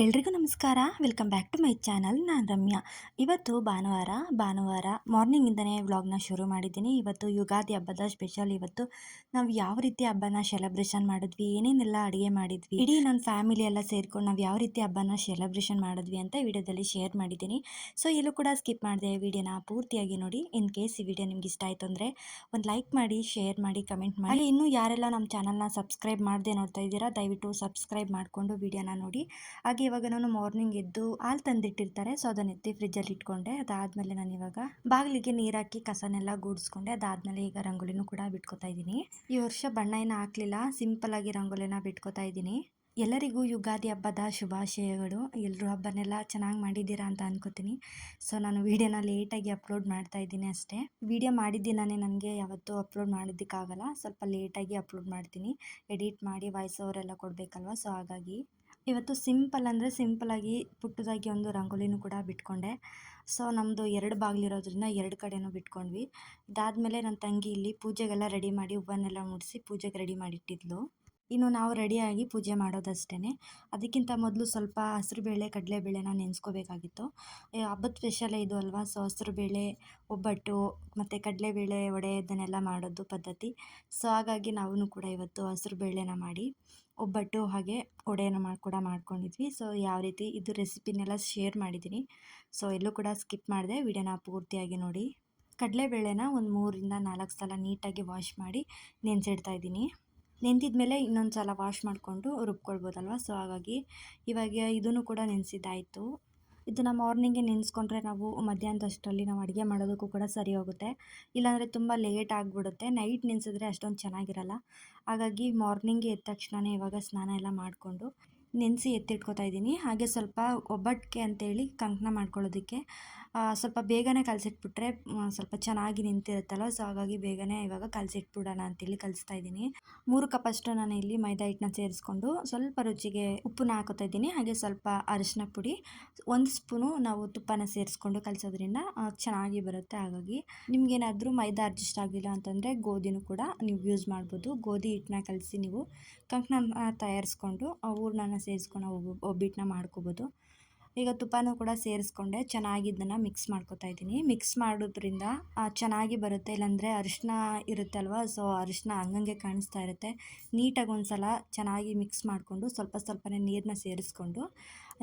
ಎಲ್ರಿಗೂ ನಮಸ್ಕಾರ. Welcome back to my channel. ನಾನು ರಮ್ಯಾ. ಇವತ್ತು ಭಾನುವಾರ ಮಾರ್ನಿಂಗಿಂದನೇ ವ್ಲಾಗ್ನ ಶುರು ಮಾಡಿದ್ದೀನಿ. ಇವತ್ತು ಯುಗಾದಿ ಹಬ್ಬದ ಸ್ಪೆಷಲ್. ಇವತ್ತು ನಾವು ಯಾವ ರೀತಿ ಹಬ್ಬನ ಸೆಲೆಬ್ರೇಷನ್ ಮಾಡಿದ್ವಿ, ಏನೇನೆಲ್ಲ ಅಡುಗೆ ಮಾಡಿದ್ವಿ, ಇಡೀ ನನ್ನ ಫ್ಯಾಮಿಲಿ ಎಲ್ಲ ಸೇರ್ಕೊಂಡು ನಾವು ಯಾವ ರೀತಿ ಹಬ್ಬನ ಸೆಲೆಬ್ರೇಷನ್ ಮಾಡಿದ್ವಿ ಅಂತ ವಿಡಿಯೋದಲ್ಲಿ ಶೇರ್ ಮಾಡಿದ್ದೀನಿ. ಸೊ ಎಲ್ಲೂ ಕೂಡ ಸ್ಕಿಪ್ ಮಾಡಿದೆ, ವಿಡಿಯೋನ ಪೂರ್ತಿಯಾಗಿ ನೋಡಿ. ಇನ್ ಕೇಸ್ ಈ ವಿಡಿಯೋ ನಿಮ್ಗೆ ಇಷ್ಟ ಆಯಿತು ಅಂದರೆ ಒಂದು ಲೈಕ್ ಮಾಡಿ, ಶೇರ್ ಮಾಡಿ, ಕಮೆಂಟ್ ಮಾಡಿ. ಹಾಗೆ ಇನ್ನೂ ಯಾರೆಲ್ಲ ನಮ್ಮ ಚಾನಲ್ನ ಸಬ್ಸ್ಕ್ರೈಬ್ ಮಾಡದೆ ನೋಡ್ತಾ ಇದ್ದೀರಾ, ದಯವಿಟ್ಟು ಸಬ್ಸ್ಕ್ರೈಬ್ ಮಾಡಿಕೊಂಡು ವಿಡಿಯೋನ ನೋಡಿ. ಹಾಗೆ ಇವಾಗ ನಾನು ಮಾರ್ನಿಂಗ್ ಎದ್ದು ಹಾಲು ತಂದಿಟ್ಟಿರ್ತಾರೆ, ಸೊ ಅದನ್ನ ಎತ್ತಿ ಫ್ರಿಜ್ಜಲ್ಲಿ ಇಟ್ಕೊಂಡೆ. ಅದಾದಮೇಲೆ ನಾನು ಇವಾಗ ಬಾಗಿಲಿಗೆ ನೀರು ಹಾಕಿ ಕಸನೆಲ್ಲ ಗೂಡಿಸ್ಕೊಂಡೆ. ಅದಾದಮೇಲೆ ಈಗ ರಂಗೋಲಿನೂ ಕೂಡ ಬಿಟ್ಕೋತಾ ಇದ್ದೀನಿ. ಈ ವರ್ಷ ಬಣ್ಣ ಏನು ಹಾಕ್ಲಿಲ್ಲ, ಸಿಂಪಲ್ ಆಗಿ ರಂಗೋಲಿನ ಬಿಟ್ಕೋತಾ ಇದ್ದೀನಿ. ಎಲ್ಲರಿಗೂ ಯುಗಾದಿ ಹಬ್ಬದ ಶುಭಾಶಯಗಳು. ಎಲ್ಲರೂ ಹಬ್ಬನೆಲ್ಲ ಚೆನ್ನಾಗಿ ಮಾಡಿದ್ದೀರಾ ಅಂತ ಅನ್ಕೋತೀನಿ. ಸೊ ನಾನು ವೀಡಿಯೋನ ಲೇಟಾಗಿ ಅಪ್ಲೋಡ್ ಮಾಡ್ತಾ ಇದ್ದೀನಿ ಅಷ್ಟೇ. ವೀಡಿಯೋ ಮಾಡಿದ್ದೀನೇ ನನಗೆ ಯಾವತ್ತೂ ಅಪ್ಲೋಡ್ ಮಾಡೋದಕ್ಕಾಗಲ್ಲ, ಸ್ವಲ್ಪ ಲೇಟಾಗಿ ಅಪ್ಲೋಡ್ ಮಾಡ್ತೀನಿ. ಎಡಿಟ್ ಮಾಡಿ ವಾಯ್ಸ್ ಓವರೆಲ್ಲ ಕೊಡಬೇಕಲ್ವ, ಸೊ ಹಾಗಾಗಿ ಇವತ್ತು ಸಿಂಪಲ್ ಅಂದರೆ ಸಿಂಪಲಾಗಿ ಪುಟ್ಟದಾಗಿ ಒಂದು ರಂಗೋಲಿನೂ ಕೂಡ ಬಿಟ್ಕೊಂಡೆ. ಸೊ ನಮ್ಮದು 2 ಬಾಗಿಲಿರೋದ್ರಿಂದ 2 ಕಡೆನೂ ಬಿಟ್ಕೊಂಡ್ವಿ. ಇದಾದಮೇಲೆ ನನ್ನ ತಂಗಿ ಇಲ್ಲಿ ಪೂಜೆಗೆಲ್ಲ ರೆಡಿ ಮಾಡಿ ಹೂವನ್ನೆಲ್ಲ ಮುಡಿಸಿ ಪೂಜೆಗೆ ರೆಡಿ ಮಾಡಿಟ್ಟಿದ್ಲು. ಇನ್ನು ನಾವು ರೆಡಿಯಾಗಿ ಪೂಜೆ ಮಾಡೋದಷ್ಟೇ. ಅದಕ್ಕಿಂತ ಮೊದಲು ಸ್ವಲ್ಪ ಹೆಸರುಬೇಳೆ ಕಡಲೆಬೇಳೆನ ನೆನೆಸ್ಕೋಬೇಕಾಗಿತ್ತು. ಹಬ್ಬದ ಸ್ಪೆಷಲೇ ಇದು ಅಲ್ವಾ, ಸೊ ಹೆಸರುಬೇಳೆ, ಒಬ್ಬಟ್ಟು ಮತ್ತು ಕಡಲೆಬೇಳೆ ವಡೆ ಇದನ್ನೆಲ್ಲ ಮಾಡೋದು ಪದ್ಧತಿ. ಸೊ ಹಾಗಾಗಿ ನಾವು ಕೂಡ ಇವತ್ತು ಹೆಸರುಬೇಳೆನ ಮಾಡಿ ಒಬ್ಬಟ್ಟು ಹಾಗೆ ವಡೆನ ಮಾಡ್ಕೊಂಡಿದ್ವಿ. ಸೊ ಯಾವ ರೀತಿ ಇದು ರೆಸಿಪಿನೆಲ್ಲ ಶೇರ್ ಮಾಡಿದ್ದೀನಿ. ಸೊ ಎಲ್ಲೂ ಕೂಡ ಸ್ಕಿಪ್ ಮಾಡಿದೆ, ವಿಡಿಯೋನ ಪೂರ್ತಿಯಾಗಿ ನೋಡಿ. ಕಡಲೆಬೇಳೆನ ಒಂದು 3ರಿಂದ 4 ಸಲ ನೀಟಾಗಿ ವಾಶ್ ಮಾಡಿ ನೆನೆಸಿಡ್ತಾ ಇದ್ದೀನಿ. ನೆಂದಿದ್ಮೇಲೆ ಇನ್ನೊಂದು ಸಲ ವಾಶ್ ಮಾಡಿಕೊಂಡು ರುಬ್ಕೊಳ್ಬೋದಲ್ವ, ಸೊ ಹಾಗಾಗಿ ಇವಾಗ ಇದನ್ನು ಕೂಡ ನೆನೆಸಿದ್ದಾಯಿತು. ಇದನ್ನು ಮಾರ್ನಿಂಗೇ ನೆನೆಸ್ಕೊಂಡ್ರೆ ನಾವು ಮಧ್ಯಾಹ್ನದಷ್ಟರಲ್ಲಿ ನಾವು ಅಡುಗೆ ಮಾಡೋದಕ್ಕೂ ಕೂಡ ಸರಿ ಹೋಗುತ್ತೆ. ಇಲ್ಲಾಂದರೆ ತುಂಬ ಲೇಟ್ ಆಗಿಬಿಡುತ್ತೆ. ನೈಟ್ ನೆನೆಸಿದ್ರೆ ಅಷ್ಟೊಂದು ಚೆನ್ನಾಗಿರಲ್ಲ. ಹಾಗಾಗಿ ಮಾರ್ನಿಂಗ್ಗೆ ಎದ್ದ ತಕ್ಷಣವೇ ಇವಾಗ ಸ್ನಾನ ಎಲ್ಲ ಮಾಡಿಕೊಂಡು ನೆನೆಸಿ ಎತ್ತಿಟ್ಕೊತಾ ಇದ್ದೀನಿ. ಹಾಗೆ ಸ್ವಲ್ಪ ಒಬ್ಬಟ್ಟಿಗೆ ಅಂತೇಳಿ ಕಂಕಣ ಮಾಡ್ಕೊಳ್ಳೋದಕ್ಕೆ ಸ್ವಲ್ಪ ಬೇಗನೆ ಕಲಸಿಟ್ಬಿಟ್ರೆ ಸ್ವಲ್ಪ ಚೆನ್ನಾಗಿ ನಿಂತಿರುತ್ತಲ್ಲ, ಸೊ ಹಾಗಾಗಿ ಬೇಗನೆ ಇವಾಗ ಕಲಸಿಟ್ಬಿಡೋಣ ಅಂತೇಳಿ ಕಲಿಸ್ತಾ ಇದ್ದೀನಿ. 3 ಕಪ್ಪಷ್ಟು ನಾನು ಇಲ್ಲಿ ಮೈದಾ ಹಿಟ್ಟನ್ನ ಸೇರಿಸ್ಕೊಂಡು ಸ್ವಲ್ಪ ರುಚಿಗೆ ಉಪ್ಪನ್ನ ಹಾಕೋತಾ ಇದ್ದೀನಿ. ಹಾಗೆ ಸ್ವಲ್ಪ ಅರಿಶಿನ ಪುಡಿ, 1 ಸ್ಪೂನು ನಾವು ತುಪ್ಪನ ಸೇರಿಸ್ಕೊಂಡು ಕಲಿಸೋದ್ರಿಂದ ಚೆನ್ನಾಗಿ ಬರುತ್ತೆ. ಹಾಗಾಗಿ ನಿಮ್ಗೇನಾದರೂ ಮೈದಾ ಅಡ್ಜಸ್ಟ್ ಆಗಿಲ್ಲ ಅಂತಂದರೆ ಗೋಧಿನೂ ಕೂಡ ನೀವು ಯೂಸ್ ಮಾಡ್ಬೋದು. ಗೋಧಿ ಹಿಟ್ಟನ್ನ ಕಲಸಿ ನೀವು ಕಂಕಣ ತಯಾರಿಸ್ಕೊಂಡು ಹೂರ್ಣನ ಸೇರಿಸ್ಕೊಂಡು ಒಬ್ಬಟ್ಟನ್ನ ಮಾಡ್ಕೋಬೋದು. ಈಗ ತುಪ್ಪನೂ ಕೂಡ ಸೇರಿಸ್ಕೊಂಡೆ ಚೆನ್ನಾಗಿ ಇದನ್ನು ಮಿಕ್ಸ್ ಮಾಡ್ಕೊತಾ ಇದ್ದೀನಿ. ಮಿಕ್ಸ್ ಮಾಡೋದ್ರಿಂದ ಚೆನ್ನಾಗಿ ಬರುತ್ತೆ. ಇಲ್ಲಾಂದರೆ ಅರಿಶಿನ ಇರುತ್ತೆ ಅಲ್ವಾ, ಸೊ ಅರಿಶಿನ ಹಂಗಂಗೆ ಕಾಣಿಸ್ತಾ ಇರುತ್ತೆ. ನೀಟಾಗಿ ಒಂದು ಸಲ ಚೆನ್ನಾಗಿ ಮಿಕ್ಸ್ ಮಾಡಿಕೊಂಡು ಸ್ವಲ್ಪನೇ ನೀರನ್ನ ಸೇರಿಸ್ಕೊಂಡು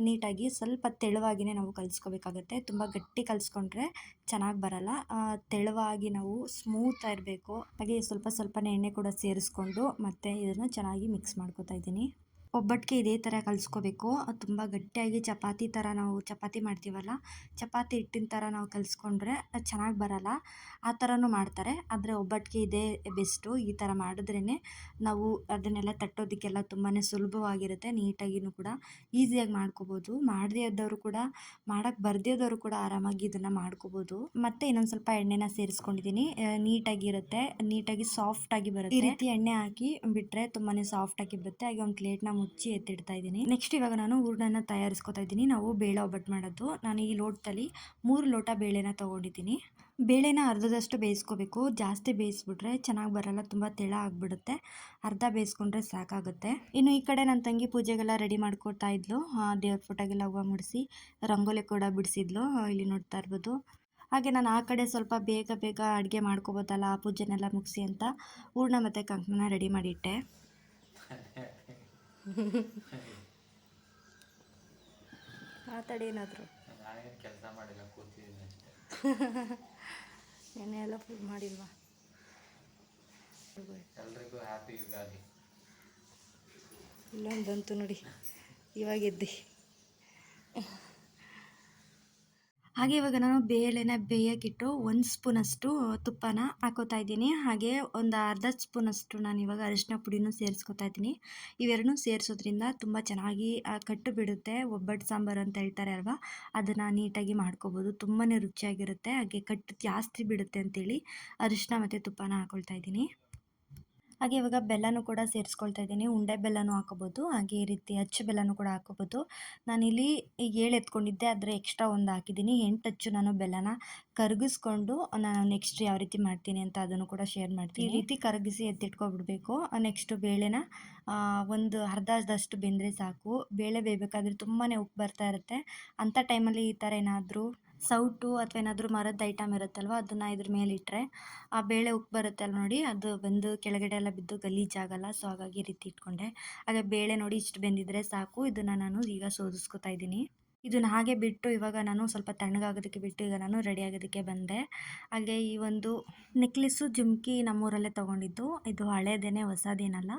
ನೀಟಾಗಿ ಸ್ವಲ್ಪ ತೆಳುವಾಗಿಯೇ ನಾವು ಕಲಿಸ್ಕೋಬೇಕಾಗತ್ತೆ. ತುಂಬ ಗಟ್ಟಿ ಕಲಿಸ್ಕೊಂಡ್ರೆ ಚೆನ್ನಾಗಿ ಬರಲ್ಲ. ತೆಳುವಾಗಿ ನಾವು ಸ್ಮೂತ್ ಇರಬೇಕು. ಹಾಗೆ ಸ್ವಲ್ಪನೇ ಎಣ್ಣೆ ಕೂಡ ಸೇರಿಸ್ಕೊಂಡು ಮತ್ತೆ ಇದನ್ನು ಚೆನ್ನಾಗಿ ಮಿಕ್ಸ್ ಮಾಡ್ಕೊತಾ ಇದ್ದೀನಿ. ಒಬ್ಬಟ್ಟಿಗೆ ಇದೇ ಥರ ಕಲಿಸ್ಕೋಬೇಕು. ತುಂಬ ಗಟ್ಟಿಯಾಗಿ ಚಪಾತಿ ಥರ ನಾವು ಚಪಾತಿ ಮಾಡ್ತೀವಲ್ಲ, ಚಪಾತಿ ಹಿಟ್ಟಿನ ಥರ ನಾವು ಕಲಿಸ್ಕೊಂಡ್ರೆ ಚೆನ್ನಾಗಿ ಬರಲ್ಲ. ಆ ಥರನೂ ಮಾಡ್ತಾರೆ, ಆದರೆ ಒಬ್ಬಟ್ಟಿಗೆ ಇದೇ ಬೆಸ್ಟು. ಈ ಥರ ಮಾಡಿದ್ರೇ ನಾವು ಅದನ್ನೆಲ್ಲ ತಟ್ಟೋದಕ್ಕೆಲ್ಲ ತುಂಬಾ ಸುಲಭವಾಗಿರುತ್ತೆ. ನೀಟಾಗಿಯೂ ಕೂಡ ಈಸಿಯಾಗಿ ಮಾಡ್ಕೋಬೋದು. ಮಾಡದೇ ಇದ್ದವರು ಕೂಡ, ಮಾಡೋಕ್ಕೆ ಬರದೇ ಇದ್ದವರು ಕೂಡ ಆರಾಮಾಗಿ ಇದನ್ನು ಮಾಡ್ಕೋಬೋದು. ಮತ್ತು ಇನ್ನೊಂದು ಸ್ವಲ್ಪ ಎಣ್ಣೆನ ಸೇರಿಸ್ಕೊಂಡಿದ್ದೀನಿ. ನೀಟಾಗಿರುತ್ತೆ, ನೀಟಾಗಿ ಸಾಫ್ಟಾಗಿ ಬರುತ್ತೆ. ಈ ರೀತಿ ಎಣ್ಣೆ ಹಾಕಿ ಬಿಟ್ಟರೆ ತುಂಬಾ ಸಾಫ್ಟಾಗಿ ಬರುತ್ತೆ. ಹಾಗೆ ಒಂದು ಪ್ಲೇಟ್ನ ಮುಚ್ಚಿ ಎತ್ತಿಡ್ತಾ ಇದ್ದೀನಿ. ನೆಕ್ಸ್ಟ್ ಇವಾಗ ನಾನು ಹೂರ್ಣನ ತಯಾರಿಸ್ಕೊತಾ ಇದ್ದೀನಿ. ನಾವು ಬೇಳೆ ಒಬ್ಬಟ್ಟು ಮಾಡೋದು. ನಾನು ಈ ಲೋಟದಲ್ಲಿ 3 ಲೋಟ ಬೇಳೆನ ತೊಗೊಂಡಿದ್ದೀನಿ. ಬೇಳೆನ ಅರ್ಧದಷ್ಟು ಬೇಯಿಸ್ಕೋಬೇಕು. ಜಾಸ್ತಿ ಬೇಯಿಸ್ಬಿಟ್ರೆ ಚೆನ್ನಾಗಿ ಬರಲ್ಲ, ತುಂಬ ತೆಳ ಆಗಿಬಿಡುತ್ತೆ. ಅರ್ಧ ಬೇಯಿಸ್ಕೊಂಡ್ರೆ ಸಾಕಾಗುತ್ತೆ. ಇನ್ನು ಈ ಕಡೆ ನನ್ನ ತಂಗಿ ಪೂಜೆಗೆಲ್ಲ ರೆಡಿ ಮಾಡ್ಕೊತಾ ಇದ್ಲು. ದೇವ್ರ ಫೋಟೋಗೆಲ್ಲ ಹೂವು ಮುಡಿಸಿ ರಂಗೋಲಿ ಕೂಡ ಬಿಡಿಸಿದ್ಲು, ಇಲ್ಲಿ ನೋಡ್ತಾ ಇರ್ಬೋದು. ಹಾಗೆ ನಾನು ಆ ಕಡೆ ಸ್ವಲ್ಪ ಬೇಗ ಅಡುಗೆ ಮಾಡ್ಕೋಬೋದಲ್ಲ, ಆ ಪೂಜೆನೆಲ್ಲ ಮುಗಿಸಿ ಅಂತ ಹೂರ್ಣ ಮತ್ತು ಕಂಕಣ ರೆಡಿ ಮಾಡಿಟ್ಟೆ. ಮಾತಾಡಿ ಏನಾದರೂ. ಕೆಲಸ ಮಾಡಿಲ್ಲ, ಕೂತಿದ್ದೀನಿ ಅಷ್ಟೇ. ನೆನ್ನೆ ಎಲ್ಲ ಫುಡ್ ಮಾಡಿಲ್ವಾ? ಎಲ್ರಿಗೂ ಹ್ಯಾಪಿ ಯುಗಾದಿ. ಇಲ್ಲೊಂದು ಬಂತು ನೋಡಿ, ಇವಾಗ ಎದ್ದಿ. ಹಾಗೆ ಇವಾಗ ನಾನು ಬೇಳೆನ ಬೇಯಕ್ಕಿಟ್ಟು 1 ಸ್ಪೂನಷ್ಟು ತುಪ್ಪನ ಹಾಕೋತಾ ಇದ್ದೀನಿ. ಹಾಗೆ ಒಂದು ಅರ್ಧ ಸ್ಪೂನಷ್ಟು ನಾನು ಇವಾಗ ಅರಿಶಿನ ಪುಡಿನೂ ಸೇರಿಸ್ಕೊತಾ ಇದ್ದೀನಿ. ಇವೆರಡನ್ನೂ ಸೇರಿಸೋದ್ರಿಂದ ತುಂಬ ಚೆನ್ನಾಗಿ ಕಟ್ಟು ಬಿಡುತ್ತೆ. ಒಬ್ಬಟ್ಟು ಸಾಂಬಾರು ಅಂತ ಹೇಳ್ತಾರೆ ಅಲ್ವಾ, ಅದನ್ನು ನೀಟಾಗಿ ಮಾಡ್ಕೋಬೋದು. ತುಂಬಾ ರುಚಿಯಾಗಿರುತ್ತೆ. ಹಾಗೆ ಕಟ್ಟು ಜಾಸ್ತಿ ಬಿಡುತ್ತೆ ಅಂತೇಳಿ ಅರಿಶಿನ ಮತ್ತು ತುಪ್ಪನ ಹಾಕ್ಕೊಳ್ತಾ ಇದ್ದೀನಿ. ಹಾಗೆ ಇವಾಗ ಬೆಲ್ಲನೂ ಕೂಡ ಸೇರಿಸ್ಕೊಳ್ತಾ ಇದ್ದೀನಿ. ಉಂಡೆ ಬೆಲ್ಲನೂ ಹಾಕೋಬೋದು, ಹಾಗೆ ಈ ರೀತಿ ಅಚ್ಚು ಬೆಲ್ಲನೂ ಕೂಡ ಹಾಕೋಬೋದು. ನಾನಿಲ್ಲಿ 7 ಎತ್ಕೊಂಡಿದ್ದೆ, ಆದರೆ ಎಕ್ಸ್ಟ್ರಾ 1 ಹಾಕಿದ್ದೀನಿ. 8 ಅಚ್ಚು ನಾನು ಬೆಲ್ಲನ ಕರಗಿಸ್ಕೊಂಡು ನಾನು ನೆಕ್ಸ್ಟ್ ಯಾವ ರೀತಿ ಮಾಡ್ತೀನಿ ಅಂತ ಅದನ್ನು ಕೂಡ ಶೇರ್ ಮಾಡ್ತೀನಿ. ಈ ರೀತಿ ಕರಗಿಸಿ ಎತ್ತಿಟ್ಕೊಬಿಡ್ಬೇಕು. ನೆಕ್ಸ್ಟು ಬೇಳೆನ ಒಂದು ಅರ್ಧದಷ್ಟು ಬೆಂದರೆ ಸಾಕು. ಬೇಳೆ ಬೇಯಬೇಕಾದ್ರೆ ತುಂಬಾ ಉಪ್ಪು ಬರ್ತಾ ಇರುತ್ತೆ. ಅಂಥ ಟೈಮಲ್ಲಿ ಈ ಥರ ಏನಾದರೂ ಸೌಟು ಅಥವಾ ಏನಾದರೂ ಮರದ ಐಟಮ್ ಇರುತ್ತಲ್ವ, ಅದನ್ನು ಇದ್ರ ಮೇಲೆ ಇಟ್ಟರೆ ಆ ಬೇಳೆ ಉಪ್ಪು ಬರುತ್ತೆ ಅಲ್ವ ನೋಡಿ, ಅದು ಬಂದು ಕೆಳಗಡೆ ಎಲ್ಲ ಬಿದ್ದು ಗಲೀಜಾಗಲ್ಲ. ಸೊ ಹಾಗಾಗಿ ಈ ರೀತಿ ಇಟ್ಕೊಂಡೆ. ಹಾಗೆ ಬೇಳೆ ನೋಡಿ ಇಷ್ಟು ಬೆಂದಿದ್ರೆ ಸಾಕು. ಇದನ್ನು ನಾನು ಈಗ ಸೋದಿಸ್ಕೊತಾ ಇದ್ದೀನಿ. ಇದನ್ನು ಹಾಗೆ ಬಿಟ್ಟು ಇವಾಗ ನಾನು ಸ್ವಲ್ಪ ತಣ್ಣಗಾಗೋದಕ್ಕೆ ಬಿಟ್ಟು ಈಗ ನಾನು ರೆಡಿ ಆಗೋದಕ್ಕೆ ಬಂದೆ. ಹಾಗೆ ಈ ಒಂದು ನೆಕ್ಲೆಸ್ಸು ಜುಮ್ಕಿ ನಮ್ಮೂರಲ್ಲೇ ತೊಗೊಂಡಿದ್ದು. ಇದು ಹಳೇದೇನೆ, ಹೊಸದೇನಲ್ಲ.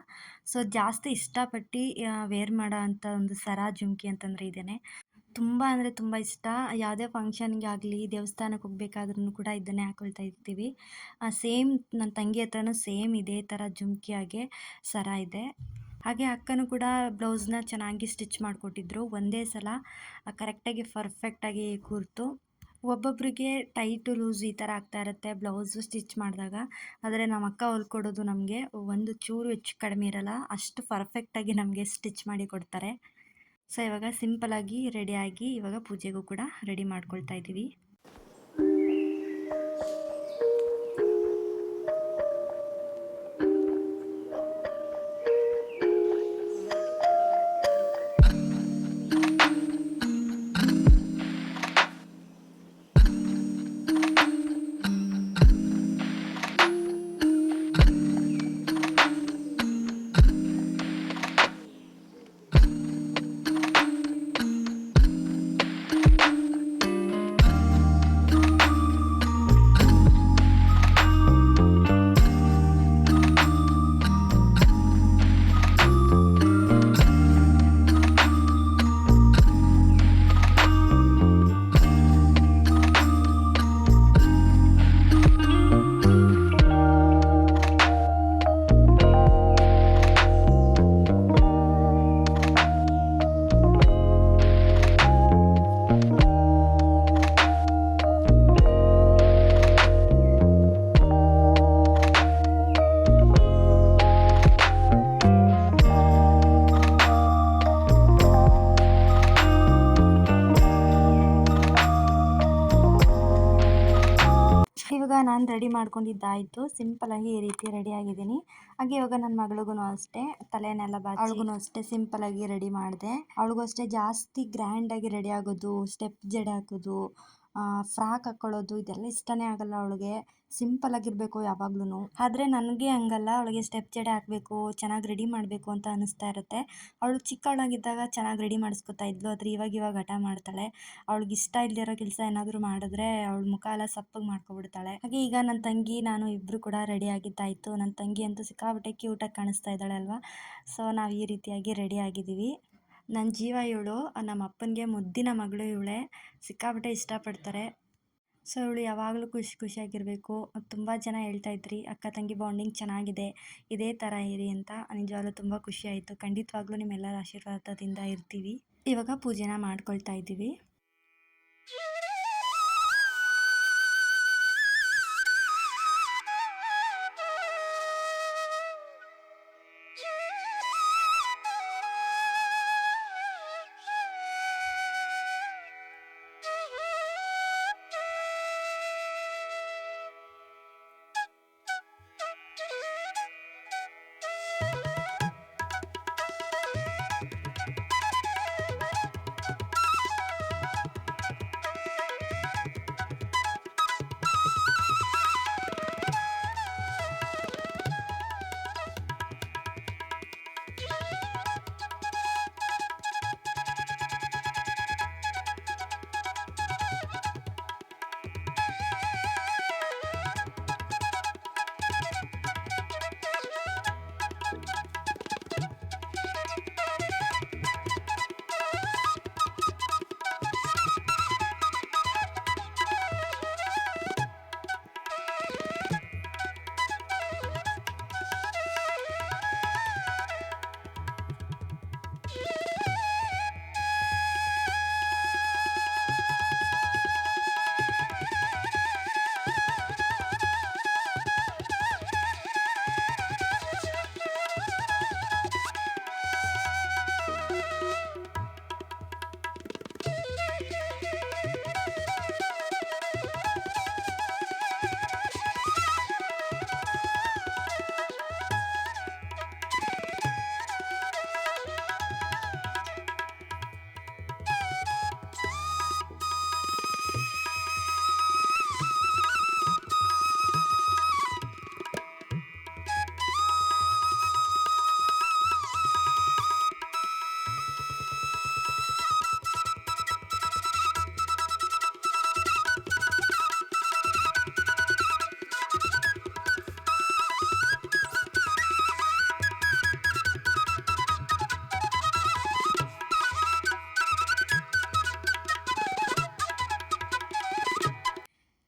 ಸೊ ಜಾಸ್ತಿ ಇಷ್ಟಪಟ್ಟು ವೇರ್ ಮಾಡೋ ಅಂಥ ಒಂದು ಸರ ಜುಮ್ಕಿ ಅಂತಂದರೆ ಇದೇನೆ. ತುಂಬ ಅಂದರೆ ತುಂಬ ಇಷ್ಟ. ಯಾವುದೇ ಫಂಕ್ಷನ್ಗೆ ಆಗಲಿ, ದೇವಸ್ಥಾನಕ್ಕೆ ಹೋಗ್ಬೇಕಾದ್ರೂ ಕೂಡ ಇದನ್ನೇ ಹಾಕ್ಕೊಳ್ತಾ ಇರ್ತೀವಿ. ಸೇಮ್ ನನ್ನ ತಂಗಿ ಹತ್ರನೂ ಸೇಮ್ ಇದೇ ಥರ ಜುಮ್ಕಿ ಹಾಗೆ ಸರ ಇದೆ. ಹಾಗೆ ಅಕ್ಕನೂ ಕೂಡ ಬ್ಲೌಸ್ನ ಚೆನ್ನಾಗಿ ಸ್ಟಿಚ್ ಮಾಡಿಕೊಟ್ಟಿದ್ರು. ಒಂದೇ ಸಲ ಕರೆಕ್ಟಾಗಿ ಪರ್ಫೆಕ್ಟಾಗಿ ಕೂರ್ತು. ಒಬ್ಬೊಬ್ಬರಿಗೆ ಟೈಟು ಲೂಸ್ ಈ ಥರ ಆಗ್ತಾ ಇರುತ್ತೆ ಬ್ಲೌಸು ಸ್ಟಿಚ್ ಮಾಡಿದಾಗ. ಆದರೆ ನಮ್ಮ ಅಕ್ಕ ಹೊಲ್ಕೊಡೋದು ನಮಗೆ ಒಂದು ಚೂರು ಹೆಚ್ಚು ಕಡಿಮೆ ಇರಲ್ಲ, ಅಷ್ಟು ಪರ್ಫೆಕ್ಟಾಗಿ ನಮಗೆ ಸ್ಟಿಚ್ ಮಾಡಿ ಕೊಡ್ತಾರೆ. ಸೊ ಇವಾಗ ಸಿಂಪಲಾಗಿ ರೆಡಿಯಾಗಿ ಇವಾಗ ಪೂಜೆಗೂ ಕೂಡ ರೆಡಿ ಮಾಡ್ಕೊಳ್ತಾ ಇದ್ದೀವಿ. ಇವಾಗ ನಾನು ರೆಡಿ ಮಾಡ್ಕೊಂಡಿದ್ದಾಯಿತು. ಸಿಂಪಲಾಗಿ ಈ ರೀತಿ ರೆಡಿಯಾಗಿದ್ದೀನಿ. ಹಾಗೆ ಇವಾಗ ನನ್ನ ಮಗಳಿಗೂ ಅಷ್ಟೇ ತಲೆನೆಲ್ಲ ಬಾಚಿ ಅವಳಿಗೂ ಅಷ್ಟೇ ಸಿಂಪಲಾಗಿ ರೆಡಿ ಮಾಡಿದೆ. ಅವಳಿಗೂ ಅಷ್ಟೇ ಜಾಸ್ತಿ ಗ್ರ್ಯಾಂಡಾಗಿ ರೆಡಿ ಆಗೋದು, ಸ್ಟೆಪ್ ಜಡೆ ಹಾಕೋದು, ಫ್ರಾಕ್ ಹಾಕ್ಕೊಳ್ಳೋದು ಇದೆಲ್ಲ ಇಷ್ಟನೇ ಆಗಲ್ಲ ಅವಳಿಗೆ. ಸಿಂಪಲಾಗಿರಬೇಕು ಯಾವಾಗ್ಲೂ. ಆದರೆ ನನಗೆ ಹಂಗಲ್ಲ, ಅವಳಿಗೆ ಸ್ಟೆಪ್ ಜಡೆ ಹಾಕಬೇಕು, ಚೆನ್ನಾಗಿ ರೆಡಿ ಮಾಡಬೇಕು ಅಂತ ಅನ್ನಿಸ್ತಾ ಇರುತ್ತೆ. ಅವಳು ಚಿಕ್ಕವಳಾಗಿದ್ದಾಗ ಚೆನ್ನಾಗಿ ರೆಡಿ ಮಾಡಿಸ್ಕೊತಾ ಇದ್ಲು. ಆದರೆ ಇವಾಗ ಹಠ ಮಾಡ್ತಾಳೆ. ಅವಳಿಗೆ ಇಷ್ಟ ಇಲ್ದಿರೋ ಕೆಲಸ ಏನಾದರೂ ಮಾಡಿದ್ರೆ ಅವಳ ಮುಖ ಎಲ್ಲ ಸಪ್ಪಗೆ ಮಾಡ್ಕೊಬಿಡ್ತಾಳೆ. ಹಾಗೆ ಈಗ ನನ್ನ ತಂಗಿ ನಾನು ಇಬ್ಬರು ಕೂಡ ರೆಡಿ ಆಗಿದ್ದಾಯಿತು. ನನ್ನ ತಂಗಿ ಅಂತೂ ಸಿಕ್ಕಾಪಟ್ಟೆ ಕ್ಯೂಟಾಗಿ ಕಾಣಿಸ್ತಾ ಇದ್ದಾಳೆ ಅಲ್ವಾ. ಸೊ ನಾವು ಈ ರೀತಿಯಾಗಿ ರೆಡಿ ಆಗಿದ್ದೀವಿ. ನನ್ನ ಜೀವ ಇವಳು, ನಮ್ಮ ಅಪ್ಪನಿಗೆ ಮುದ್ದಿನ ಮಗಳು ಇವಳೇ. ಸಿಕ್ಕಾಪಟ್ಟೆ ಇಷ್ಟಪಡ್ತಾರೆ. ಸೊ ಇವಳು ಯಾವಾಗಲೂ ಖುಷಿಯಾಗಿರಬೇಕು. ತುಂಬ ಜನ ಹೇಳ್ತಾ ಇದ್ರಿ ಅಕ್ಕ ತಂಗಿ ಬಾಂಡಿಂಗ್ ಚೆನ್ನಾಗಿದೆ, ಇದೇ ಥರ ಇರಿ ಅಂತ. ನಿಜವಾಗ್ಲೂ ತುಂಬ ಖುಷಿ ಆಯಿತು. ಖಂಡಿತವಾಗ್ಲೂ ನಿಮ್ಮೆಲ್ಲರ ಆಶೀರ್ವಾದದಿಂದ ಇರ್ತೀವಿ. ಇವಾಗ ಪೂಜೆನ ಮಾಡ್ಕೊಳ್ತಾ ಇದ್ದೀವಿ.